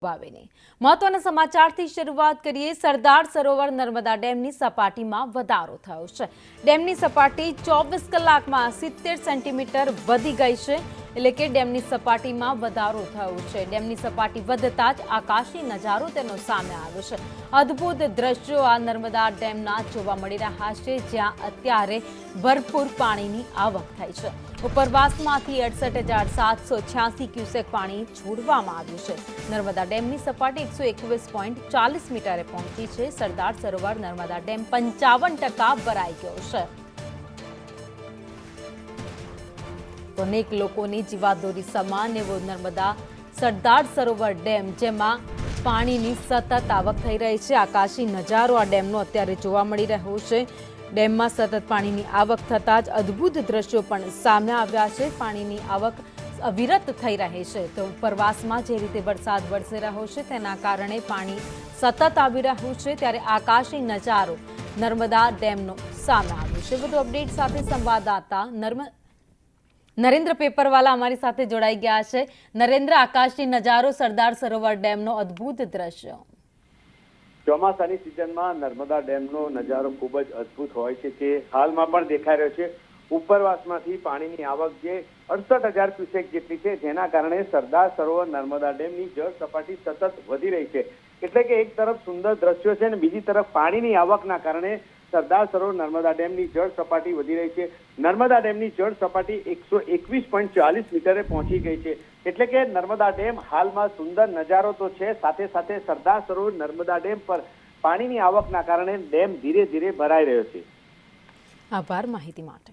મહત્વના સમાચારથી શરૂઆત કરીએ। સરદાર સરોવર નર્મદા ડેમની સપાટીમાં વધારો થયો છે। ડેમની સપાટી 24 કલાકમાં 70 સેન્ટીમીટર વધી ગઈ છે, એટલે કે ડેમની સપાટીમાં વધારો થયો છે। ડેમની સપાટી વધતા જ આકાશી નજારો તેનો સામે આવ્યો છે। અદ્ભુત દ્રશ્યો આ નર્મદા ડેમના જોવા મળી રહ્યા છે, જ્યાં અત્યારે ભરપૂર પાણીની આવક થઈ છે। ઉપરવાસમાંથી 68,786 ક્યુસેક પાણી છોડવામાં આવ્યું છે। નર્મદા ડેમની સપાટી 121.40 મીટરે પહોંચી છે। સરદાર સરોવર નર્મદા ડેમ 55% ભરાઈ ગયો છે। તો અનેક લોકોની જીવાદોરી સમાન એવો નર્મદા સરદાર સરોવર ડેમ, જેમાં પાણીની સતત આવક થઈ રહી છે। આકાશી નજારો આ ડેમનો અત્યારે જોવા મળી રહ્યો છે। ડેમમાં સતત પાણીની આવક થતાં જ અદ્ભુત દ્રશ્યો પણ સામે આવ્યા છે। પાણીની આવક અવિરત થઈ રહી છે, તો ઉપરવાસમાં જે રીતે વરસાદ વરસી રહ્યો છે તેના કારણે પાણી સતત આવી રહ્યું છે, ત્યારે આકાશી નજારો નર્મદા ડેમનો સામે આવ્યો છે। વધુ અપડેટ સાથે સંવાદદાતા નરેન્દ્ર પેપરવાલા અમારી સાથે જોડાઈ ગયા છે। નરેન્દ્ર, આકાશી નજારો સરદાર સરોવર ડેમનો અદ્ભુત દ્રશ્ય। ચોમાસાની સિઝનમાં નર્મદા ડેમનો નજારો ખૂબ જ અદ્ભુત હોય છે, તે હાલમાં પણ દેખાઈ રહ્યો છે। ઉપરવાસમાંથી પાણીની આવક જે 68,000 ક્યુસેક જેટલી છે, જેના કારણે સરદાર સરોવર નર્મદા ડેમની જળ સપાટી સતત વધી રહી છે। એટલે કે એક તરફ સુંદર દ્રશ્યો છે અને બીજી તરફ પાણીની આવકના કારણે સરદાર સરોવર નર્મદા ડેમની જળ સપાટી વધી રહી છે। નર્મદા ડેમની જળ સપાટી 121.40 મીટરે પહોંચી ગઈ છે। એટલે કે નર્મદા ડેમ હાલમાં સુંદર નજારો તો છે, સાથે સાથે સરદાર સરોવર નર્મદા ડેમ પર પાણીની આવકના કારણે ડેમ ધીરે ધીરે ભરાઈ રહ્યો છે। આભાર માહિતી માટે।